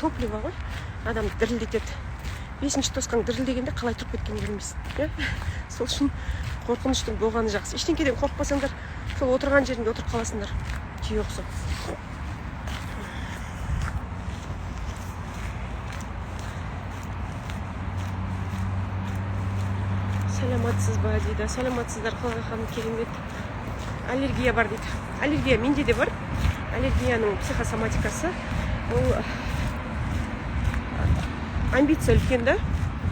топливо ғой, адам дірілдетеді. 5-ші тоскаң дірілдегенде қалай тұрып кеткенін білмейсің, иә? Сол үшін қорқыныштың болғаны жақсы. Ештеңеден қорықпасаңдар, сол отырған жеріңде отырып қаласыңдар. Түйе ұқсап. Саламатсыз ба дейді. Саламатсыздар, қалай ханым, керемет. Аллергия бар дейді. Аллергия менде де бар. Аллергияның психосоматикасы. Ол амбиция үлкен да.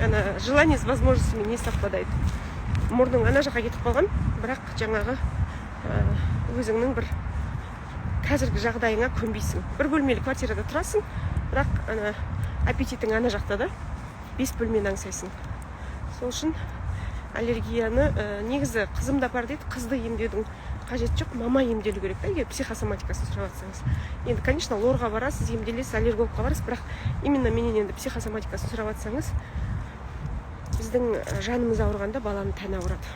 Ана желание с возможностями не совпадает. Мұрның ана жаққа кетіп қалған, бірақ жаңағы өзіңнің бір қазіргі жағдайыңа көнбейсің. Бір бөлмелі квартирада тұрасың, бірақ ана аппетитің ана жақта да. 5 бөлмені аңсайсың. Сол үшін аллергияны негізі қызымда бар дейді, қызды емдеудің қажет жоқ, мама емделу керек та, егер психосоматикасын сұрап жатсаңыз. Енді, конечно, лорға барасыз, емделесіз, аллергологқа барасыз, бірақ именно менен енді психосоматикасын сұрап жатсаңыз, біздің жанымыз ауырғанда баланың тәні ауырады.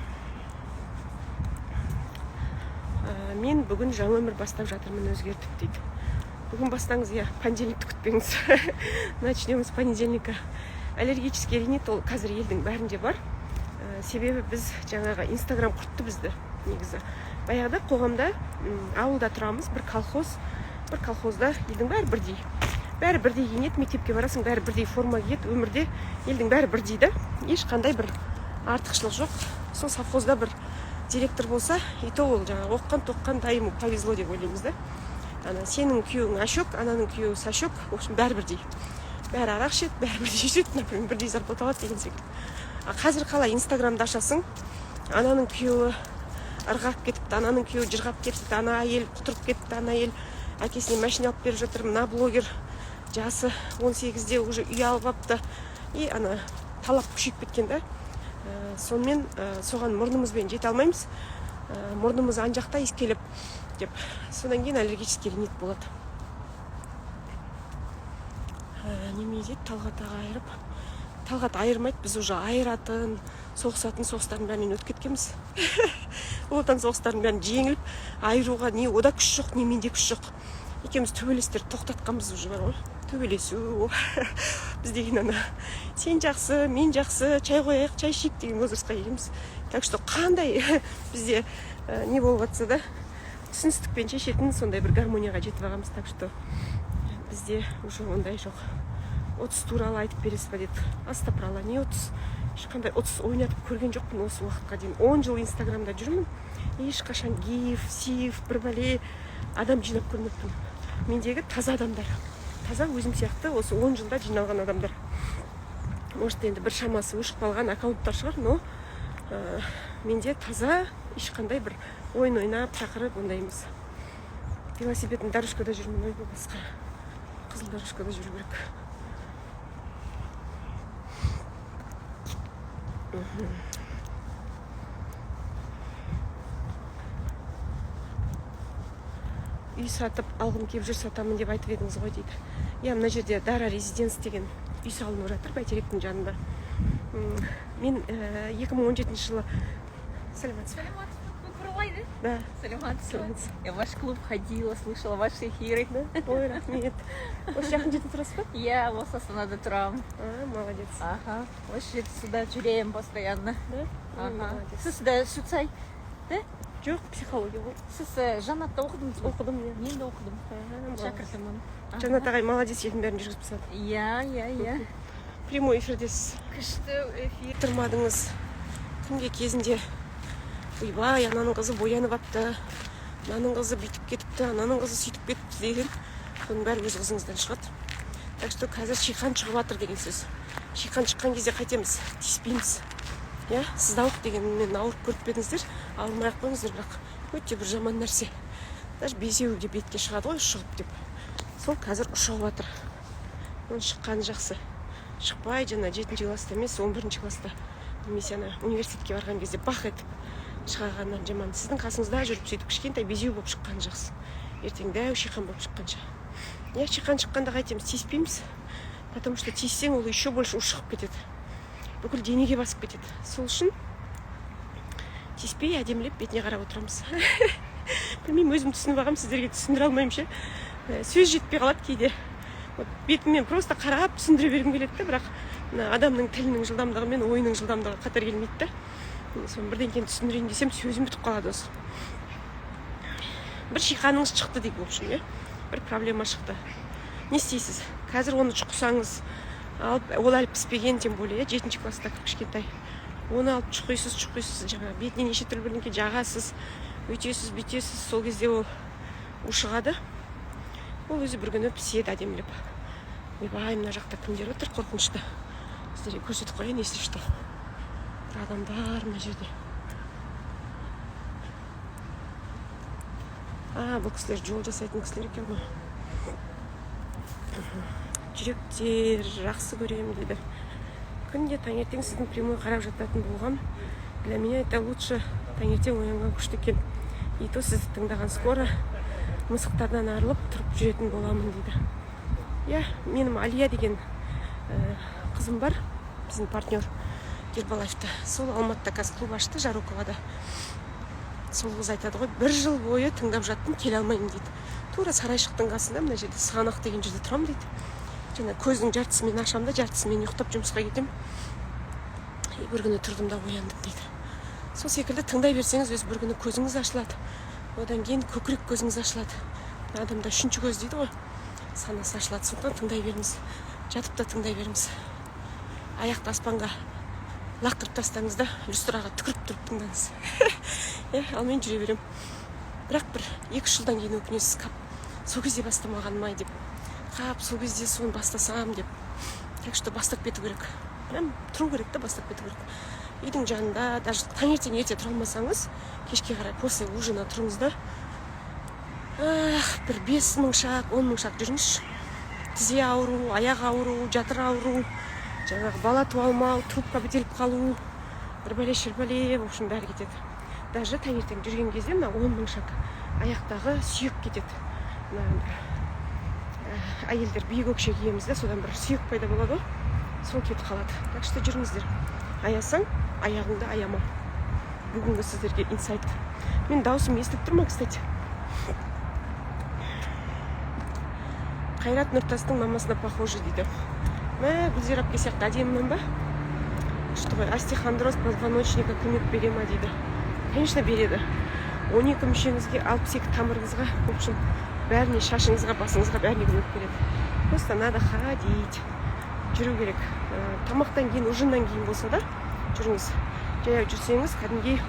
Мен бүгін жаңа өмір бастап жатырмын, өзгертіп дейді. Бүгін бастаңыз, иә, понедельникті күтпеңіз. Начнем с понедельника. Аллергический ринит ол қазір елдің бәрінде бар. Себебі біз жаңағы Инстаграм құртты бізді негізі. Баяғыда қоғамда ауылда тұрамыз, бір колхозда елдің бәрі бірдей. Бәрі бірдей киінеді, мектепке барасың, бәрі бірдей форма киеді, өмірде елдің бәрі бірдей да. Ешқандай бір артықшылық жоқ. Сол совхозда бір директор болса, и то ол жаңағы оққан-тоққан да ему повезло деп ойлаймыз да. Ана сенің күйеуің ашок, ананың күйеуі сашок, в общем, бәрі бірдей. Бәрі арақ ішеді, бәрі бірдей жүреді, например, бірдей зарплата алады деген секілді. Қазір қалай Инстаграмды ашасың, ананың күйеуі ырғап кетіпті, ананың күйеуі жырғап кетіпті, ана әйел құтырып кетті, ана әйел әкесіне машина алып беріп жатыр, мына блогер жасы 18-де уже үй алып апты, и ана талап күшейіп кеткен да. Сонымен соған мұрнымызбен жете алмаймыз, мұрнымыз ан жақта искелеп деп, содан кейін аллергический ринит болады. Неме дейді, Талғат аға айырып. Талғат айырмайды, біз уже айыратын, соғыстардың бәрінен өтіп кеткенбіз. Отан соғыстардың бәрін жеңіліп, айыруға не ода күш жоқ, не менде күш жоқ. Екеуміз төбелестерді тоқтатқанбыз уже бар ғой. Төбелесу. Біз деген ана, сен жақсы, мен жақсы, чай қояйық, чай ішейік деген возрастқа келеміз. Так что қандай бізде не болып жатса да, түсіністікпен шешетін сондай бір гармонияға жетіп алғанбыз. Так что бізде уже ондай жоқ. 30 туралы айтып бересіз ба деді. Астапыралла, не 30? Ешқандай 30 ойнатып көрген жоқпын осы уақытқа дейін. 10 жыл Инстаграмда жүрмін. Ешқашан гиф, сиф, бір бәле адам жинап көрмеппін. Мендегі таза адамдар. Таза өзім сияқты осы 10 жылда жиналған адамдар. Может, енді бір шамасы өшіп қалған аккаунттар шығар, но менде таза ешқандай бір ойын ойнап, шақырып ондай емес. Велосипедтің дорожкада жүрмін, ой басқа. Қызыл дорожкада жүру керек. Үй сатып алғым келіп жүр, сатамын деп айтып едіңіз ғой дейді. Я мына жерде Дара Резиденс деген үй салынып жатыр Бәйтеректің жанында. Мен 2017 жылы Саламатсыз. Да. Саламатсыз. Я в ваш клуб ходила, слышала ваши эфиры. Да? Ой, рахмет. Осы жақын жерде тұрасыз ба? Я осы Астанада тұрамын. Молодец. Ага. Осы жерде сюда жүремін постоянно. Да? Ага. Сіз сюда шуцай, да? Жоқ, психология ғой. Сіз Жанатта оқыдыңыз ба? Оқыдым, иә. Мен де оқыдым. Шәкіртімін. Жанат ағай молодец, елдің бәрін жүргізіп тастады. Иә. Прямой эфирдесіз. Күшті эфир. Тұрмадыңыз. Күнге кезінде ойбай, ананың қызы боянып апты, ананың қызы бүйтіп кетіпті, ананың қызы сөйтіп кетіпті деген. Бұның бәрі өз қызыңыздан шығады. Так что қазір шиқан шығып жатыр деген сөз. Шиқан шыққан кезде қайтеміз, тиіспейміз. Я, сыздауық дегенмен ауырып көріп педіңіздер, ауырмай ақ қойыңыздар, бірақ өте бір жаман нәрсе. Даже бесеуі де бетке шығады ғой, шығып деп. Сол қазір ұшып жатыр. Оның шыққаны жақсы. Шықпай, жана 7-ші класста емес, 11-ші класста немесе университетке барған кезде бақ етіп шығағаннан жаман. Сіздің қасыңызда жүріп сөйтіп кішкентай безеу болып шыққан жақсы. Ертең дәу шиқан болып шыққанша. Я шиқан шыққанда қайтеміз, тиіспейміз. Потому что тиіссең, ол еще больше ушығып кетеді. Бүкіл денеге басып кетеді. Сол үшін тиіспей әдемілеп бетіне қарап отырамыз. Білмеймін, өзім түсініп алғам, сіздерге түсіндіре алмаймын ше. Сөз жетпей қалады кейде. вот бетіммен просто қарап түсіндіре бергім келеді да, бірақ мына адамның тілінің жылдамдығы мен ойының жылдамдығы қатар келмейді да. Соны бірдеңкені түсіндірейін десем сөзім бітіп қалады осы. Бір шиқаныңыз шықты дейік, в общем, бір проблема шықты. Не істейсіз? Қазір оны шұқысаңыз, ол әлі піспеген, тем более 7-ші класста кішкентай. Оны алып шұқисыз, жаңа бетіне неше түрлі бірдеңке жағасыз, өйтесіз, бүйтесіз, сол кезде ол ушығады. Ол өзі бір күні піседі әдемілеп. Ойбай, мына жақта кімдер отыр, қорқынышты. Сіздерге көрсетіп қояйын, если что. Адамдар мына жерде. Бұл кісілер жол жасайтын кісілер екен ғой. Жүректер, жақсы көрем дейді. Күнде таңертең сіздің прямой қарап жататын болғам. Для меня это лучше таңертең оянған күшті екен. И то сізді тыңдаған скоро мысықтардан арылып тұрып жүретін боламын дейді. Менің Алия деген қызым бар, біздің партнер Гербалайфта. Сол Алматыда қазір клуб ашты, Жароковада. Сол қыз айтады ғой, 1 жыл бойы тыңдап жаттым, келе алмаймын дейді. Тура сарайшықтың қасында, мына жерде Сығанақ деген жерде тұрам дейді. Жаңа көздің жартысымен ашам да, жартысымен ұйықтап жұмысқа кетем. Бір күні тұрдым да ояндым дейді. Сол секілді тыңдай берсеңіз, өз бір күні көзіңіз ашылады. Одан кейін көкірек көзіңіз ашылады. Адамда 3-ші көз дейді ғой, санасы ашылады. Сондықтан тыңдай беріңіз. Жатып та тыңдай беріңіз. Аяқты аспанға лақтырып тастаңыз да, люстраға түкіріп тұрып тыңдаңыз. Ал мен жүре берем. Бірақ бір 2 жылдан кейін өкінесіз, сол кезде бастамағаным ай деп. Сол кезде соны бастасам деп. Так что бастап кету керек. Прям тұру керек та, бастап кету керек. Үйдің жанында, даже таңертең ерте тұра алмасаңыз, кешке қарай после ужина тұрыңыз да. Бір 5000 шақ, 10 000 шақ жүріңізші. Тізе ауру, аяқ ауру, жатыр ауру, жаңағы бала туа алмау, трубка бітеліп қалу, бір бәле-шірбәле, в общем, бәрі кетеді. Даже таңертең жүрген кезде мына 10 000 шақ аяқтағы сүйек кетеді. Әйелдер биік өкше киеміз де, содан бір сүйек пайда болады ғой, сол кетіп қалады. Так что жүріңіздер. Аясаң, аяғыңды аяма. Бүгінгі сіздерге инсайт. Мен даусым естіп тұрма, кстати. Қайрат Нұртастың мамасына похожи дейді. Гүлзира әпке сияқты әдемімін ба? Что ғой, остеохондроз позвоночника көмек бере ма дейді. Конечно, береді. 12 мүшеңізге, 62 тамырыңызға, в общем, бәріне, шашыңызға, басыңызға бәріне көмек береді. Просто надо ходить. Жүру керек. Тамақтан кейін, ужиннан кейін болса да, жүріңіз. Жаяу жүрсеңіз, кәдімгідей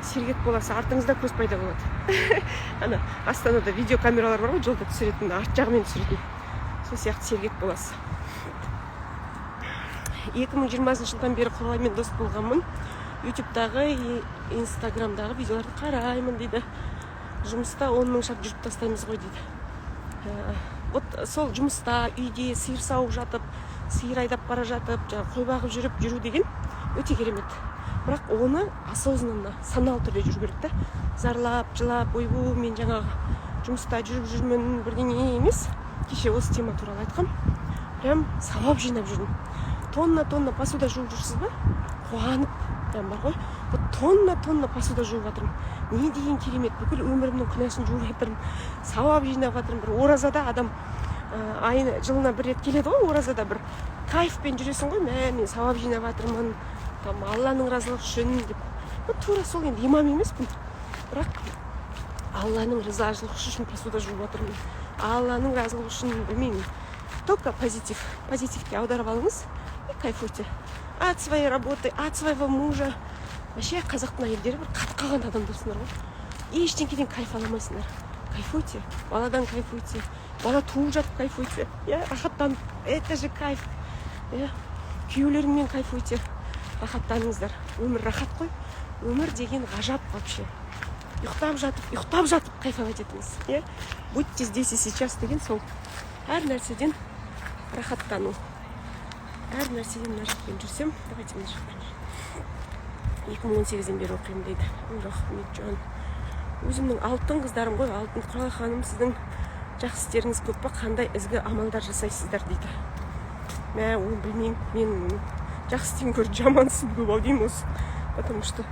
сергек боласа, артыңызда көз пайда болады. Ана, Астанада видеокамералар бар ғой, жолда түсіретін, арт жағымен түсіретін. Сол сияқты сергек боласыз. 2020 жылдан бері Құралаймен дос болғанмын. Ютубтағы и Инстаграмдағы видеоларды қараймын дейді. Жұмыста 10 000 шақ жүріп тастаймыз ғой дейді. Вот сол жұмыста, үйде сиыр сауып жатып, сиыр айдап бара жатып, қой бағып жүру деген өте керемет. Бірақ оны осознанно, саналы түрде жүру керек та. Зарлап, жылап, ойбу, мен жаңағы жұмыста жүрмін, бірдеңе емес. Кеше осы тема туралы айтқам. Прям сауап жинап жүрдім. Тонна посуда жуып жүрсіз ба? Қуанып, прям бар ғой. Тонна посуда жуып жатырмын. Не деген керемет, бүкіл өмірімнің күнәсін жуып жатырмын. Сауап жинап жатырмын. Бір оразада адам жылына 1 рет келеді ғой, оразада бір кайфпен жүресің ғой. Мен сауап жинап жатырмын. Алланың разылығы үшін деп. Тура сол, енді имам емеспін. Бірақ Алланың ризашылығы үшін посуда жуып жатырмын. Алланың разылығы үшін, білмеймін. Только позитивке аударып алыңыз и кайфуйте. От своей работы, от своего мужа. Вообще қазақтың әйелдері бір қатып қалған адамдарсыңдар ғой. Ештеңеден кайф аламайсыңдар. Кайфуйте, баладан кайфуйте, бала туып жатып кайфуйте. Рахаттанып, это же кайф. Күйеулеріңмен кайфуйте. Рахаттаныңыздар. Өмір рахат қой. Өмір деген ғажап вообще. Ұйықтап жатып кайфовать етіңіз. Будьте здесь и сейчас деген сол. Әр нәрседен рахаттану. Әр нәрседен мына жақпен жүрсем, давайте мына жақпен. 2018-ден бері оқимын дейді. Рахмет жан. Өзімнің алтын қыздарым ғой, алтын Құралай ханым, сіздің жақсы істеріңіз көп па, қандай ізгі амалдар жасайсыздар дейді. Оны білмеймін, мен жақсы істеймін көріп жамансым көп ау деймін осы. Потому что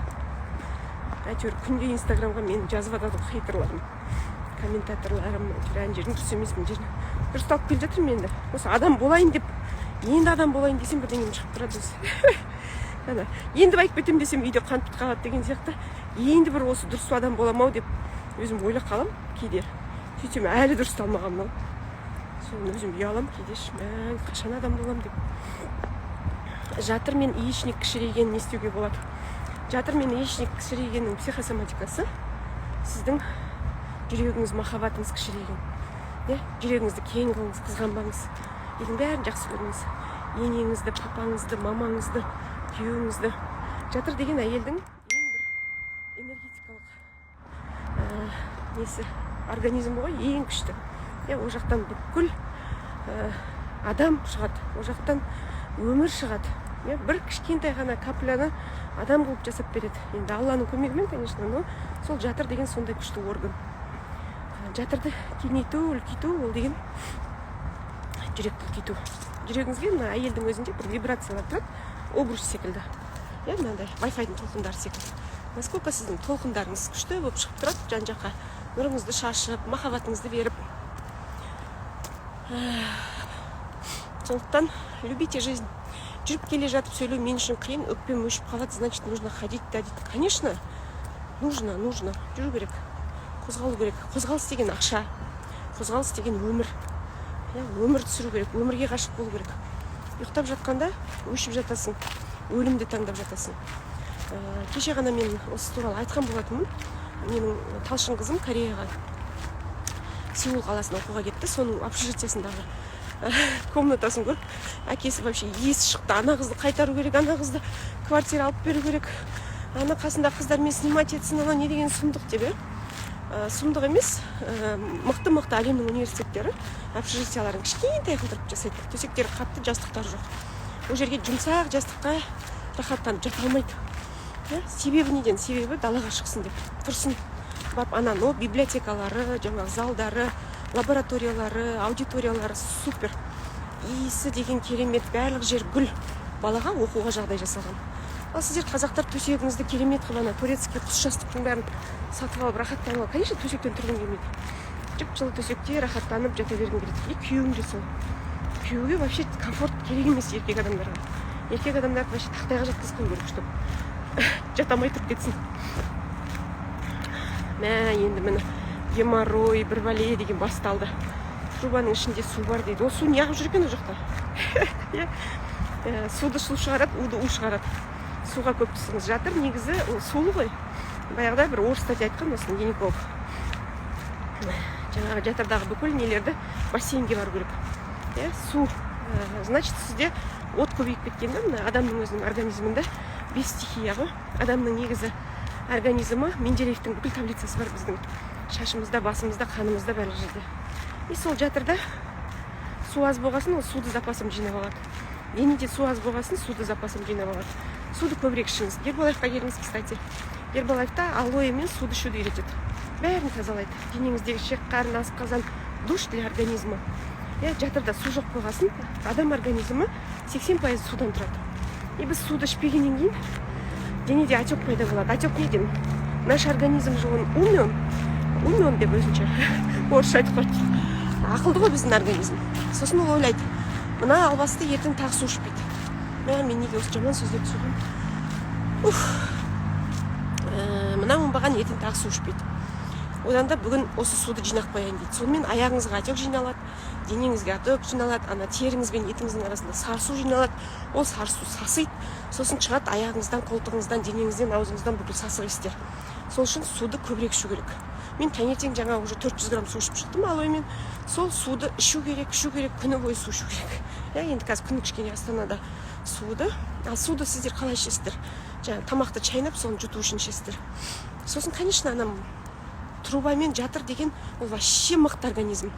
әйтеуір күнде инстаграмға мен жазып жатады хейтерларым, комментаторларым, әйтеуір ән жерін дұрыс емес, мына жерін дұрысталып келе жатырмын енді. Осы адам болайын деп, енді адам болайын десем бірдеңем шығып тұрады өзі. Ана, енді байып кетем десем үйде қан бітіп қалады деген сияқты. Енді бір осы дұрыс адам боламау деп өзім ойлап қалам кейде. Сөйтсем әлі дұрысталмаған мынау. Соны өзім ұялам кейде, қашан адам болам деп. Жатыр мен яичник кішірейген не істеуге болады? Жатыр мен яичник кішірейгеннің психосоматикасы сіздің жүрегіңіз, махаббатыңыз кішірейген. Жүрегіңізді кең қылыңыз, қызғанбаңыз. Елдің бәрін жақсы көріңіз. Енеңізді, папаңызды, мамаңызды, күйеуіңізді. Жатыр деген әйелдің ең бір энергетикалық несі, организм ғой, ең күшті. Ол жақтан бүкіл адам шығады, ол жақтан өмір шығады. Бір кішкентай ғана капляны адам болып жасап береді. Енді Алланың көмегімен, конечно, но сол жатыр деген сондай күшті орган. Жатырды кеңейту, үлкейту, ол деген жүректі үлкейту. Жүрегіңізге мына әйелдің өзінде бір вибрациялар тұрады, обруч секілді. Мынандай Wi-Fi-дің толқындары секілді. Насколько сіздің толқындарыңыз күшті болып шығып тұрады, жан-жаққа нұрыңызды шашып, махаббатыңызды беріп. Сондықтан любите жизнь. Жүріп келе жатып сөйлеу мен үшін қиын, өкпем өшіп қалады, значит, нужно ходить, да дейді. Конечно, нужно. Жүру керек, қозғалу керек. Қозғалыс деген ақша, қозғалыс деген өмір. Өмірді сүру керек, өмірге ғашық болу керек. Ұйықтап жатқанда өшіп жатасың, өлімді таңдап жатасың. Кеше ғана мен осы туралы айтқан болатынмын. Менің талшын қызым Кореяға, Сеул қаласына оқуға кетті. Соның общежитиясындағы комнатасын көріп, әкесі вообще есі шықты. Ана қызды қайтару керек, ана қызды квартира алып беру керек. Ана қасында қыздармен снимать етсін, ана не деген сұмдық деп. Сұмдық емес, мықты әлемнің университеттері общежитияларын кішкентай қылдырып жасайды. Төсектері қатты, жастықтар жоқ. Ол жерге жұмсақ жастыққа рахаттанып жата алмайды. Себебі неден? Себебі далаға шықсын деп тұрсын. Барып ананы библиотекалары, жаңағы залдары, лабораториялары, аудиториялары супер. Иісі деген керемет, барлық жер гүл. Балаға оқуға жағдай жасалған. Ал сіздер қазақтар төсегіңізді керемет қылып, турецкий құс жастықтың бәрін сатып алып рахаттанып, конечно, төсектен тұрғым келмейді. Жып-жылы төсекте рахаттанып жата бергім келеді. Күйеуім де сол. Күйеуге вообще комфорт керек емес еркек адамдарға. Еркек адамдарды вообще тақтайға жатқызып керек, чтобы жата алмай тұрып кетсін. Енді міне геморрой, бір бәле деген басталды. Трубаның ішінде су бар дейді. Ол су не ағып жүр екен ол жақта? Суды су шығарады, уды у шығарады. Суға көп түсіңіз. Жатыр негізі ол сулы ғой. Баяғыда бір орыс статья айтқан осыны гинеколог. Жаңағы жатырдағы бүкіл нелерді бассейнге бару керек. Су. Значит, сізде от көбейіп кеткенде, адамның өзінің организмінде 5 стихия ғой. Адамның негізі организмі Менделеевтің бүкіл таблицасы бар біздің шашымызда, басымызда, қанымызда барлық жерде. И сол жатырда су аз болғасын, ол суды запасым жинап алады. Денеде су аз болғасын, суды запасым жинап алады. Суды көбірек ішіңіз. Гербалайфқа келіңіз, кстати. Гербалайфта алоэ мен суды ішуді үйретеді. Бәрін тазалайды. Денеңіздегі шек, қарын, асқазан, душ для организма. Жатырда су жоқ болғасын, адам организмі 80% судан тұрады. И біз суды ішпегеннен кейін денеде отек пайда болады. Отек неден? Наш организм же он умен деп өзінше. Орысша айтып қойды. Ақылды ғой біздің организм. Сосын ол ойлайды. Мына албасты ертең тағы су ішпейді. Мен неге осы жаман сөздерді сөйлеймін? Мына оңбаған ертең тағы су ішпейді. Одан да бүгін осы суды жинап қояйын дейді. Сонымен аяғыңызға отек жиналады, денеңізге отек жиналады, ана теріңіз бен етіңіздің арасында сары су жиналады. Ол сары су сасиды. Сосын шығады аяғыңыздан, қолтығыңыздан, денеңізден, аузыңыздан бүкіл сасық иістер. Сол үшін суды көбірек ішу керек. Мен таңертең жаңа уже 400 грамм су ішіп шықтым алоймен. Сол суды ішу керек, күні бойы су ішу керек. Енді қазір күні кішкене Астанада суды. Ал суды сіздер қалай ішесіздер? Жаңа тамақты чайнап, соны жұту үшін ішесіздер. Сосын, конечно, анам трубамен жатыр деген ол вообще мықты организм.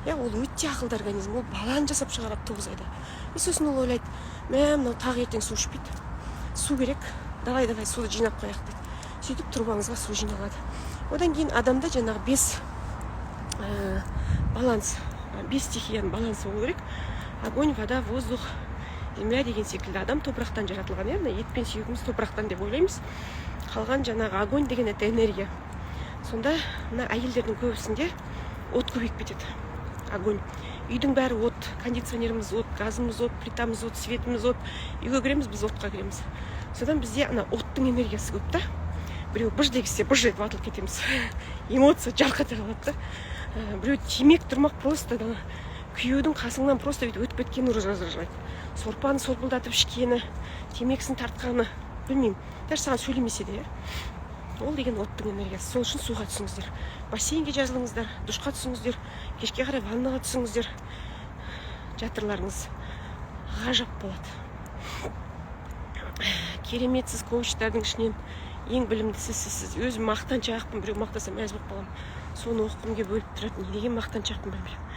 Ол өте ақылды организм. Ол баланы жасап шығарады 9 айда. И сосын ол ойлайды, мынау тағы ертең су ішпейді. Су керек, давай суды жинап қояйық дейді. Сөйтіп трубаңызға су жиналады. Одан кейін адамда жаңағы 5 баланс, 5 стихияның балансы болу керек. Огонь, вода, воздух, земля деген секілді. Адам топырақтан жаратылған, ет пен сүйегіміз топырақтан деп ойлаймыз. Қалған жаңағы огонь деген это энергия. Сонда мына әйелдердің көбісінде от көбейіп кетеді. Огонь. үйдің бәрі от, кондиционеріміз от, газымыз от, плитамыз от, светіміз от. Үйге кіреміз, біз отқа кіреміз. Содан бізде ана оттың энергиясы көп та. Біреу быж дегізсе быж етіп атылып кетеміз. Эмоция жарқ ете қалады да. Біреу темек тұрмақ просто да күйеудің қасыңнан просто өйтіп өтіп кеткені раздражает. Сорпаны солпылдатып ішкені, темекісін тартқаны, білмеймін. Даже саған сөйлемесе де, ол деген оттың энергиясы. Сол үшін суға түсіңіздер. Бассейнге жазылыңыздар, душқа түсіңіздер, кешке қарай ваннаға түсіңіздер. Жатырларыңыз ғажап болады. Кереметсіз коучтардың ішінен ең білімдісі сіз. Өзім мақтаншақпын, біреу мақтаса мәз болып қаламын. Соны оқығым келіп өліп тұрады. Не деген мақтаншақпын білмеймін.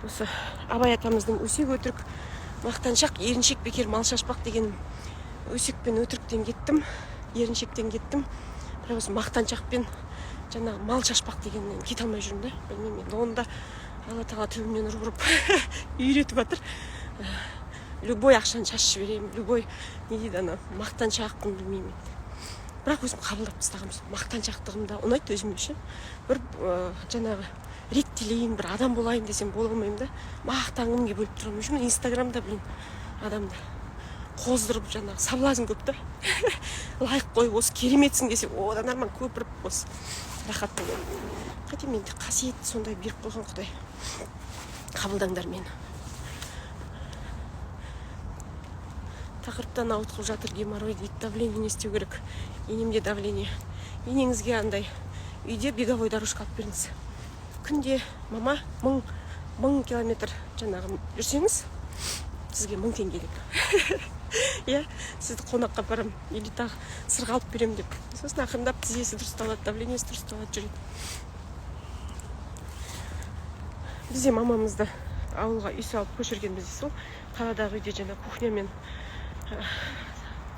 Осы Абай атамыздың өсек өтірік, мақтаншақ, еріншек бекер мал шашпақ деген өсек пен өтіріктен кеттім, еріншектен кеттім. Бірақ осы мақтаншақпен жаңағы мал шашпақ дегеннен кете алмай жүрмін да. Білмеймін, енді оны да Алла тағала төбемнен ұрып үйретіп жатыр. Любой ақшаны шашып жіберемін, любой не дейді ана мақтаншақпын, білмеймін. Бірақ өзім қабылдап тастағанмын. Мақтаншақтығым да ұнайды өзіме ше. Бір жаңағы реттелейін, бір адам болайын десем бола алмаймын да. Мақтанғым келіп өліп тұрамын. Үшін Инстаграмда білін адамды қоздырып жаңағы соблазн көп та. Лайк қойып осы кереметсің десе, одан арман көпіріп осы рахаттың. Қате менде қасиетті сондай беріп қойған Құдай. Қабылдаңдар мені. Тақырыптан ауытқып жатыр геморрой дейді. Давление не істеу керек? Енемде давление. Енеңізге андай үйде беговой дорожка алып беріңіз. Күнде мама 1000 километр жаңағы жүрсеңіз, сізге 1000 теңгелік. Иә, сізді қонаққа барам, или тағы сырға алып берем деп. Сосын ақырындап тізесі дұрысталады, давлениесі дұрысталады жүреді. Бізде мамамызды ауылға үй салып көшірген бізде сол. Қаладағы үйде жаңа кухня мен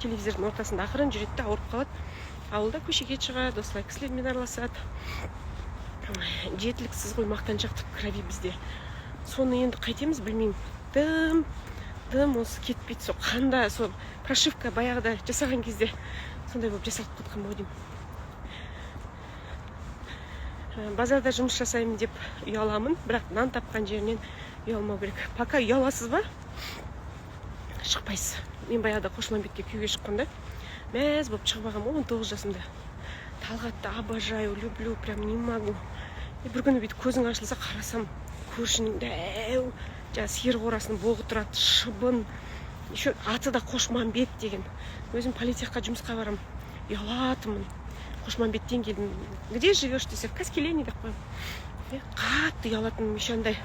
телевизордың ортасында ақырын жүреді де ауырып қалады. Ауылда көшеге шығады, осылай кісілермен араласады. Жетіліксіз ғой, мақтаншақтық крови бізде. Соны енді қайтеміз білмеймін. Дым осы кетпейді. Сол қанда, сол прошивка баяғыда жасаған кезде сондай болып жасалып кеткен ғой деймін. Базарда жұмыс жасаймын деп ұяламын, бірақ нан тапқан жерінен ұялмау керек. Пока ұяласыз ба, шықпайсыз. Мен баяғыда Қошмамбетке күйге шыққанда мәз болып шығып алғанмын 19 жасымда. Талғатты обожаю, люблю, прям не могу. Бір күні бүйтіп көзің ашылса қарасам, көршінің дәу сиыр қорасының боғы тұрады, шыбын. Еще аты да Қошмамбет деген. Өзім политехқа жұмысқа барам, ұялатымын. Қошмамбеттен келдім. Где живешь десе, в Каскелене деп қоямын. Қатты ұялатымын. Еще андай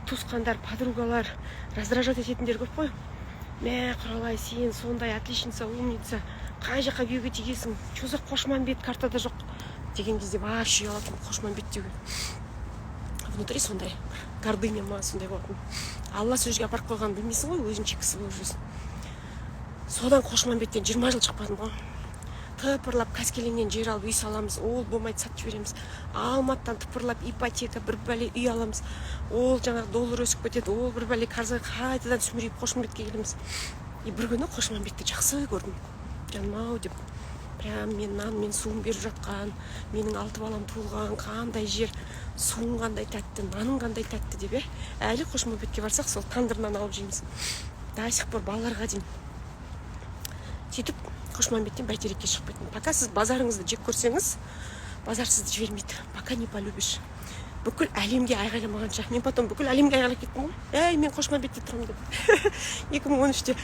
туысқандар, подругалар раздражать ететіндер көп қой. Мә, Құралай, сен сондай отличница, умница. Қай жаққа күйеуге тигесің? Чоза Қошмамбет картада жоқ деген кезде вообще ұялатымын Қошмамбет деуге. Внутри сондай гордыня ма сондай болатын. Алла сөзге апарып қойған білмейсің ғой, өзің чекісі болып жүрсің. Содан Қошмамбеттен 20 жыл шықпадым ғой. Тыпырлап Каскеленнен жер алып үй саламыз, ол болмайды сатып жібереміз. Алматыдан тыпырлап ипотека бір бәле үй аламыз. Ол жаңағы доллар өсіп кетеді, ол бір бәле қарызға қайтадан сүмірейіп Қошмамбетке келеміз. И бір күні Қошмамбетті жақсы көрдім. Жаным-ау деп. Прям мен нан, мен суым беріп жатқан, менің 6 балам туылған, қандай жер, суың қандай тәтті, наның қандай тәтті деп. Әлі Қошмамбетке барсақ, сол тандырынан алып жейміз. До сих пор балаларға дейін. Сөйтіп Қошмамбеттен Бәйтерекке шықпайтын. Пока сіз базарыңызды жек көрсеңіз, базар сізді жібермейді. Пока не полюбишь. Бүкіл әлемге айғайламағанша. Мен потом бүкіл әлемге айғайлап кеттім ғой. Мен Қошмамбетте тұрмын деп. 2013-те,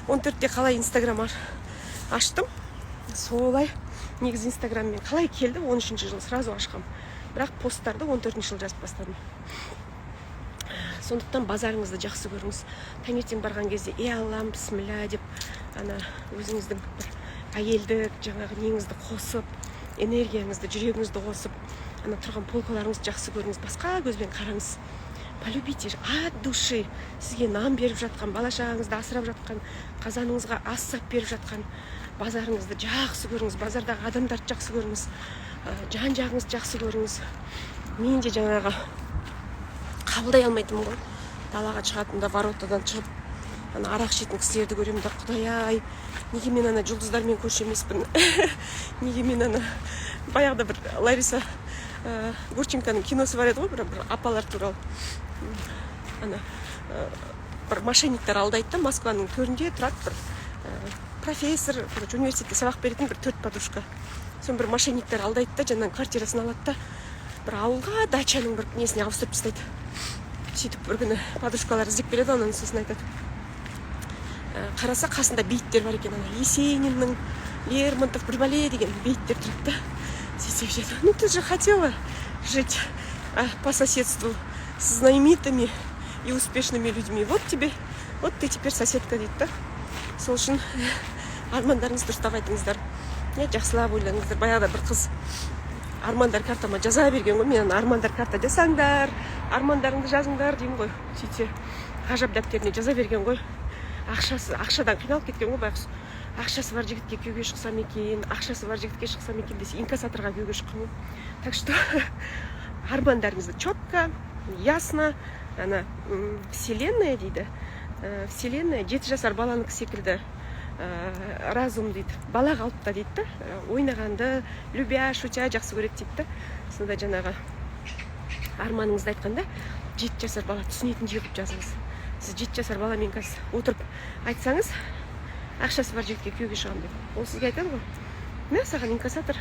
14-те қалай Инстаграм аштым. Солай негізі Инстаграммен қалай келді, 13-ші жыл сразу ашқам. Бірақ посттарды 14-ші жыл жазып бастадым. Сондықтан базарыңызды жақсы көріңіз. Таңертең барған кезде Аллам, бісміллә деп, ана өзіңіздің бір әйелдік жаңағы неңізді қосып, энергияңызды, жүрегіңізді қосып, ана тұрған полкаларыңызды жақсы көріңіз. Басқа көзбен қараңыз. Полюбите от души. Сізге нан беріп жатқан, бала-шағаңызды асырап жатқан, қазаныңызға ас сап беріп жатқан базарыңызды жақсы көріңіз. Базардағы адамдарды жақсы көріңіз. Жан-жағыңызды жақсы көріңіз. Мен де жаңағы қабылдай алмайтынмын ғой. Далаға шығатында воротадан шығып, ана арақ ішетін кісілерді көремін да, Құдай-ай, неге мен ана жұлдыздармен көрші емеспін? Неге мен ана баяғыда бір Лариса Гурченконың киносы бар еді ғой, бір апалар туралы. Ана бір мошенниктер алдайды да, Москваның төрінде тұрады бір профессор, университетте сабақ беретін бір 4 подружка. Сон бір мошенниктер алдайды да, жаңағы квартирасын алады да, бір ауылға дачаның бір несіне ауыстырып тастайды. Сөйтіп бір күні подружкалар іздеп келеді, онан сосын айтады. Қараса қасында бейіттер бар екен, ана Есениннің, Лермонтов, Брюбале деген бейіттер тұрады да. Сөйтіп жетеді. Ну ты же хотела жить по соседству с знаменитыми и успешными людьми. Вот тебе, вот ты теперь соседка дейді да. Сол үшін армандарыңызды дұрыстап айтыңыздар. Жақсылап ойлаңыздар. Баяғыда бір қыз армандар картама жаза берген ғой. Мен армандар карта жасаңдар, армандарыңды жазыңдар деймін ғой. Сөйтсе ғажап дәптеріне жаза берген ғой. Ақшадан қиналып кеткен ғой байқұс. Ақшасы бар жігітке күйеуге шықсам екен, ақшасы бар жігітке шықсам екен десе инкассаторға күйеуге шыққан ғой. Так что армандарыңызды четко, ясно, ана вселенная дейді. Вселенная 7 жасар баланыкі секілді разум дейді. Бала қалыпта дейді да. Ойнағанды, любя, шутя жақсы көреді дейді да. Сонда жаңағы арманыңызды айтқанда 7 жасар бала түсінетіндей қылып жазыңыз. Сіз 7 жасар баламен қазір отырып айтсаңыз, ақшасы бар жігітке күйеуге шығамын деп. Ол сізге айтады ғой. Мә, саған инкассатор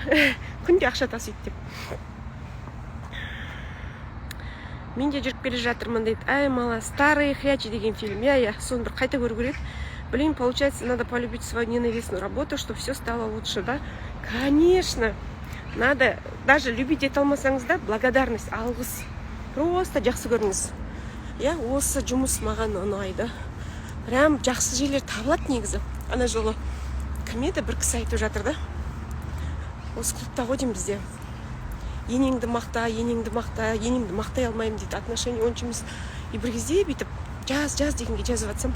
күнде ақша тасиды деп. Мен де жүріп келе жатырмын дейді. Ай, мала, старые хрячи деген фильм. Я, соны бір қайта көру керек. Блин, получается, надо полюбить свою ненавистную работу, чтобы все стало лучше, да? Конечно. Надо, даже любить ете алмасаңыз да, благодарность, алғыс. Просто жақсы көріңіз. Я, осы жұмыс маған ұнайды. Прям жақсы жерлер табылады негізі. Ана жолы кім еді, бір кісі айтып жатыр да. Осы клубта ғой деймін бізде. Енеңді мақтай алмаймын дейді. Отношения онша емес. И бір кезде бүйтіп жаз дегенге жазып жатсам,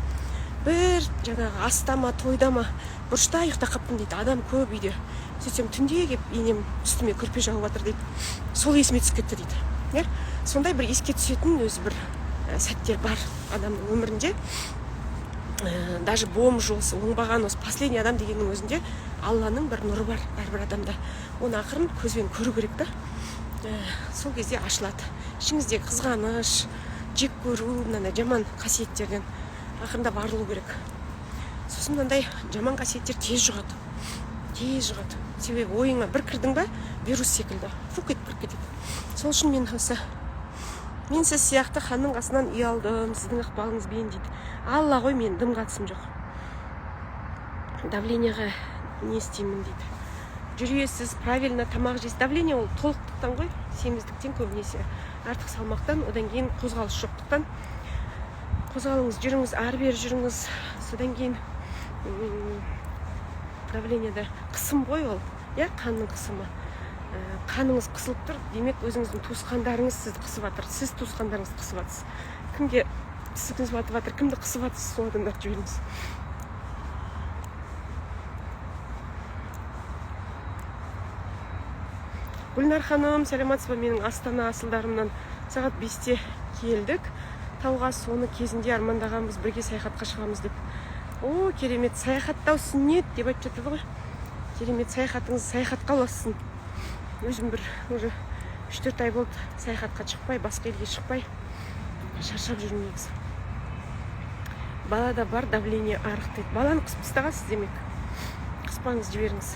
бір жаңағы астама, тойдама, бұрышта ұйықта қаптым дейді. Адам көп үйде. Сөйтсем түнде келіп енем үстіме көрпе жауып жатыр дейді. Сол есіме түсіп кетті дейді. Сондай бір еске түсетін өзі бір сәттер бар адамның өмірінде. Даже бомж болса, оңбаған осы последний адам дегеннің өзінде Алланың бір нұры бар әрбір адамда. Оны ақырын көзбен көру керек та. Сол кезде ашылады. Ішіңізде қызғаныш, жек көру, мынандай жаман қасиеттерден ақырындап арылу керек. Сосын мынандай жаман қасиеттер тез жұғады. Себебі ойыңа бір кірдің ба, вирус секілді. Фук етіп кіріп кетеді. Сол үшін мен сіз сияқты ханның қасынан ұялдым, сіздің ықпалыңызбен дейді. Алла ғой, мен дым қатысым жоқ. Давленияға не істеймін дейді. Жүресіз, правильно тамақ жейсіз. Давление ол толықтықтан ғой, семіздіктен көбінесе. Артық салмақтан, одан кейін қозғалыс жоқтықтан. Қозғалыңыз, жүріңіз, ары-бері жүріңіз. Содан кейін давлениеда қысым ғой ол. Қанның қысымы. Қаныңыз қысылып тұр, демек өзіңіздің туысқандарыңыз сізді қысып жатыр. Сіз туысқандарыңызды қысып жатсыз. Кімге сіздің батып жатыр, кімді қысып жатсыз, сол адамдарды жіберіңіз. Гүлнар ханым, сәлематсыз ба? Менің Астана асылдарымнан сағат 5-те келдік. Тауға соны кезінде армандағанбыз, бірге саяхатқа шығамыз деп. О, керемет, саяхаттау сүннет деп айтып жатыр ғой. Керемет, саяхатыңыз саяхатқа ұлассын. Өзім бір уже 3-4 ай болды саяхатқа шықпай, басқа елге шықпай. Шаршап жүрмін негізі. Балада бар давление арықтайды. Баланы қысып тастағансыз демек. Қыспаңыз, жіберіңіз.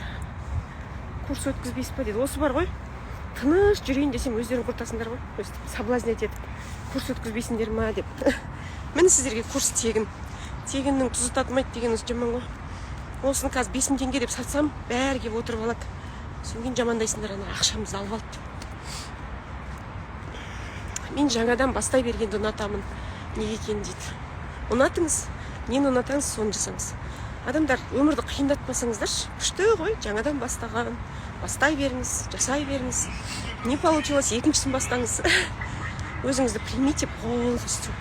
Курс өткізбейсіз ба дейді. Осы бар ғой. Тыныш жүрейін десем, өздерің құртасыңдар ғой. Өстіп соблазнять етіп. Курс өткізбейсіңдер ма деп. Міне сіздерге курс тегін. Тегіннің тұзы татымайды деген осы жаман ғой. Осыны қазір 5000 теңге деп сатсам, бәрі келіп отырып алады. Содан кейін жамандайсыңдар, ана ақшамызды алып алды. Мен жаңадан бастай бергенді ұнатамын. Неге екен дейді. Ұнатыңыз, нені ұнатаңыз, соны жасаңыз. Адамдар өмірді қиындатпасаңыздаршы, күшті ғой, жаңадан бастаған. Бастай беріңіз, жасай беріңіз. Не получилось, екіншісін бастаңыз. Өзіңізді примите полностью.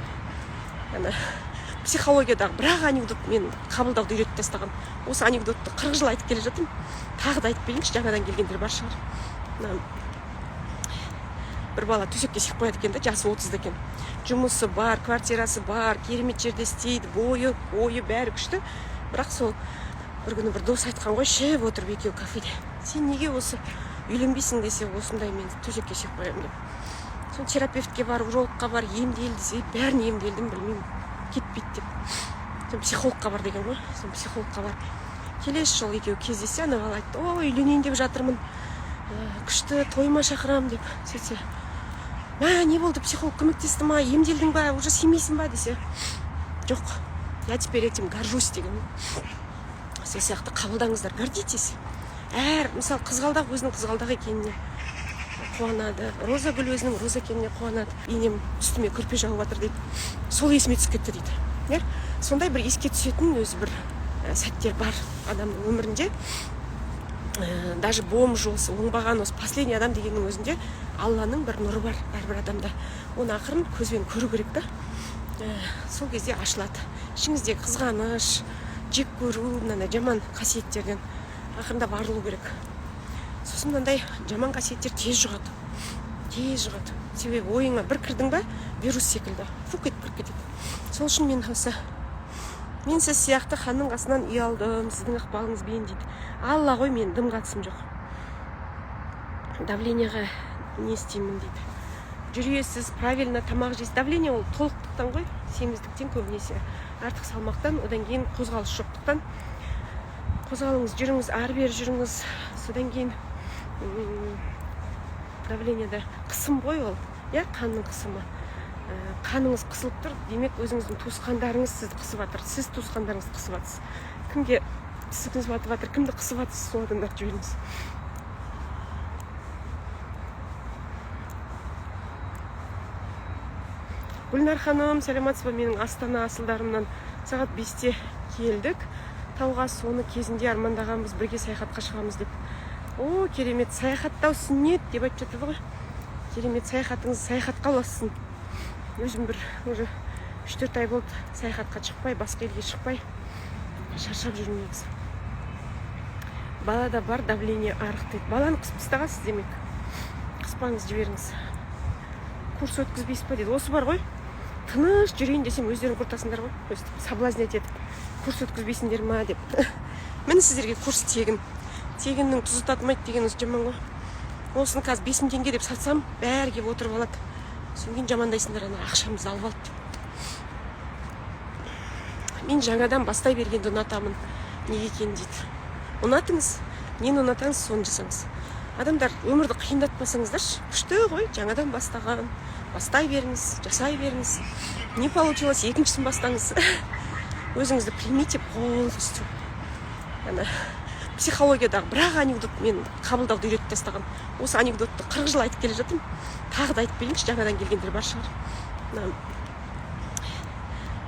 Психологиядағы бірақ анекдот мен қабылдауды үйретіп тастаған. Осы анекдотты 40 жыл айтып келе жатырмын. Тағы да айтып берейінші, жаңадан келгендер бар шығар. Бір бала төсекке сүйіп қояды екен да, жасы 30 екен. Жұмысы бар, квартирасы бар, керемет жерде істейді, бойы бәрі күшті. Бірақ сол бір күні бір дос айтқан ғой, ішіп отырып екеуі кафеде. Сен неге осы үйленбейсің десе осындай мен төсекке шек қоямын деп. Сон терапевтке бар, урологқа бар, емдел десе бәрін емделдім, білмеймін, кетпейді деп. Сон психологқа бар деген ғой. Сон психологқа бар. Келесі жол екеуі кездессе, ана бала айтты: "Ой, үйленейін деп жатырмын. Күшті тойыма шақырамын" деп. Сөйтсе: "Мә, не болды, психолог көмектесті ма, емделдің ба, уже сүймейсің ба" десе: "Жоқ, я теперь этим горжусь" деген. Сол сияқты қабылдаңыздар, гордитесь. Мысалы, қызғалдақ өзінің қызғалдақ екеніне қуанады, роза гүл өзінің роза екеніне қуанады. Енем үстіме көрпе жауып жатыр дейді. Сол есіме түсіп кетті дейді. Сондай бір еске түсетін өзі бір сәттер бар адамның өмірінде. Даже бомж осы, оңбаған осы последний адам дегеннің өзінде Алланың бір нұры бар әрбір адамда. Оны ақырын көзбен көру керек та. Сол кезде ашылады. Ішіңіздегі қызғаныш, жек көру, мынандай жаман қасиеттерден ақырында арылу керек. Сосын мынандай жаман қасиеттер тез жұғады. Себебі ойыңа бір кірдің ба, вирус секілді фук етіп кіріп кетеді. Сол үшін мен сіз сияқты ханның қасынан ұялдым, сіздің ықпалыңызбен дейді. Алла ғой, мен дым қатысым жоқ. Давлениеға не істеймін дейді. Жүресіз, правильно тамақ жейсіз. Давление ол толықтықтан ғой, семіздіктен көбінесе. Артық салмақтан, одан кейін қозғалыс жоқтықтан. Қозғалыңыз, жүріңіз, ары-бері жүріңіз. Содан кейін давлениеда қысым ғой ол, қанның қысымы. Қаныңыз қысылып тұр, демек өзіңіздің туысқандарыңыз сізді қысып жатыр. Сіз туысқандарыңызды қысып жатсыз. Кімге қысып жатыр, кімді қысып жатсыз, сол адамдарды жіберіңіз. Гүлнар ханым, сәлеметсіз бе? Менің Астана асылдарымнан сағат 5-те келдік. Тауға соны кезінде армандағанбыз, бірге саяхатқа шығамыз деп. О, керемет, саяхаттау сүннет деп айтып жатыр ғой. Керемет, саяхатыңыз саяхатқа ұлассын. Өзім бір уже 3-4 ай болды саяхатқа шықпай, басқа елге шықпай. Шаршап жүрмін негізі. Балада бар давление арық дейді. Баланы қысып тастағансыз демек. Қыспаңыз, жіберіңіз. Курс өткізбейсіз ба дейді. Осы бар ғой. Тыныш жүрейін десем өздерің құртасыңдар ғой. Өстіп соблазнять етіп. Курс өткізбейсіңдер ма деп. Міне сіздерге курс тегін. Тегіннің тұзы татымайды деген осы жаман ғой. Осыны қазір 5 теңге деп сатсам, бәрі келіп отырып алады. Содан кейін жамандайсыңдар, ана ақшамызды алып алды. Мен жаңадан бастай бергенді ұнатамын. Неге екен дейді. Ұнатыңыз, нені ұнатаңыз, соны жасаңыз. Адамдар өмірді қиындатпасаңыздаршы, күшті ғой, жаңадан бастаған. Бастай беріңіз, жасай беріңіз. Не получилось, екіншісін бастаңыз. Өзіңізді примите полностью. Психологиядағы бірақ анекдот мен қабылдауды үйретіп тастаған. Осы анекдотты 40 жыл айтып келе жатырмын. Тағы да айтып берейінші, жаңадан келгендер бар шығар.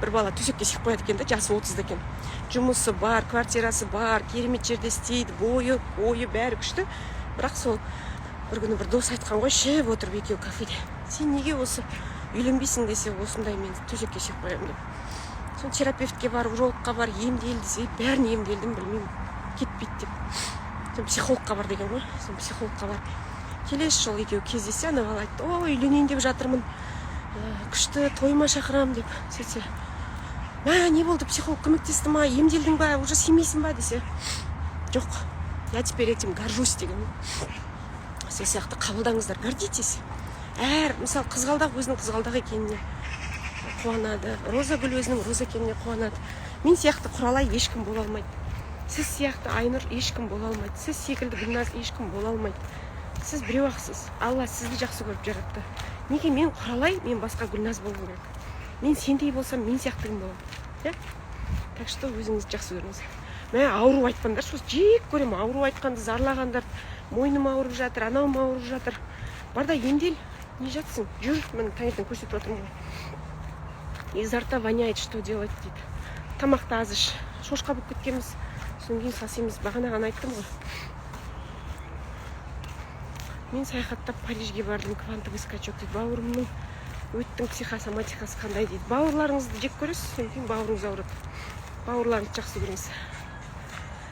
Бір бала төсекке сиып қояды екен да, жасы 30-да екен. Жұмысы бар, квартирасы бар, керемет жерде істейді, бойы бәрі күшті. Бірақ сол бір күні бір дос айтқан ғой, ішіп отырып екеуі кафеде. Сен неге осы үйленбейсің десе осындай мен төсекке сиып қоямын деп. Сон терапевтке бар, урологқа бар, емдел десе бәрін емделдім, білмеймін, кетпейді деп. Сон психологқа бар деген ғой. Сон психологқа бар. Келесі жол екеуі кездессе, ана бала айтты: "Ой, үйленейін деп жатырмын. Күшті тойыма шақырамын" деп. Сөйтсе: "Мә, не болды, психолог көмектесті ма, емделдің ба, уже сүймейсің ба" десе: "Жоқ, я теперь этим горжусь" деген. Сол сияқты қабылдаңыздар, гордитесь. Мысалы, қызғалдақ өзінің қызғалдақ екеніне қуанады, роза гүл өзінің роза екеніне қуанады. Мен сияқты құралай ешкім бола алмайды. Сіз сияқты Айнұр ешкім бола алмайды. Сіз секілді Гүлназ ешкім бола алмайды. Сіз біреу ақсыз. Алла сізді жақсы көріп жаратты. Неге мен құралай, мен басқа Гүлназ болу керек. Мен сендей болсам, мен сияқты кім боламын. Так что өзіңізді жақсы көріңіз. Мә, ауру айтпаңдар, сосын жек көремін. Ауру айтқанды, зарлағандар, мойным ауырып жатыр, анауым ауырып жатыр. Барда емдел, не жатсың? Жүр, мен таңертең көрсетіп отырмын ғой. Изо рта воняет, что делать дейді. Тамақты аз іш. Шошқа болып кеткенбіз. Содан кейін сасеміз, бағана айттым ғой. Мен саяхаттап Парижге бардым, квантовый скачок дейді. Бауырымның өттің психосоматикасы қандай дейді. Бауырларыңызды жек көресіз, содан кейін бауырыңыз ауырады. Бауырларыңызды жақсы көріңіз.